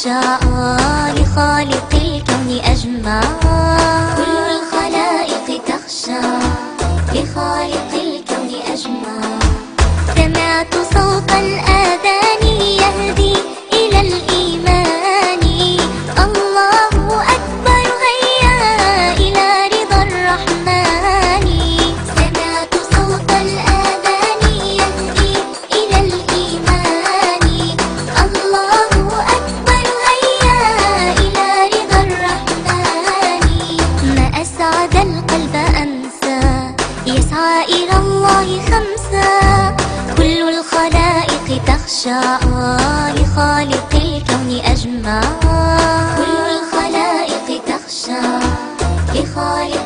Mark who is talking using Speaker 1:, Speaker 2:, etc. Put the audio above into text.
Speaker 1: تخشى لخالق الكون أجمع. كل الخلائق تخشى لخالق الكون أجمع. سمعت صوت الآذان يهدي إلى الإيمان. الله أكبر هيا إلى رضا الرحمن. سمعت صوت الآذان يهدي إلى الإيمان. الله أكبر هيا إلى رضا الرحمن. ما أسعد القلب أمسى يسعى إلى الله خمسا. كل الخلائق تخشى لخالق الكون أجمع. كل الخلائق تخشى لخالق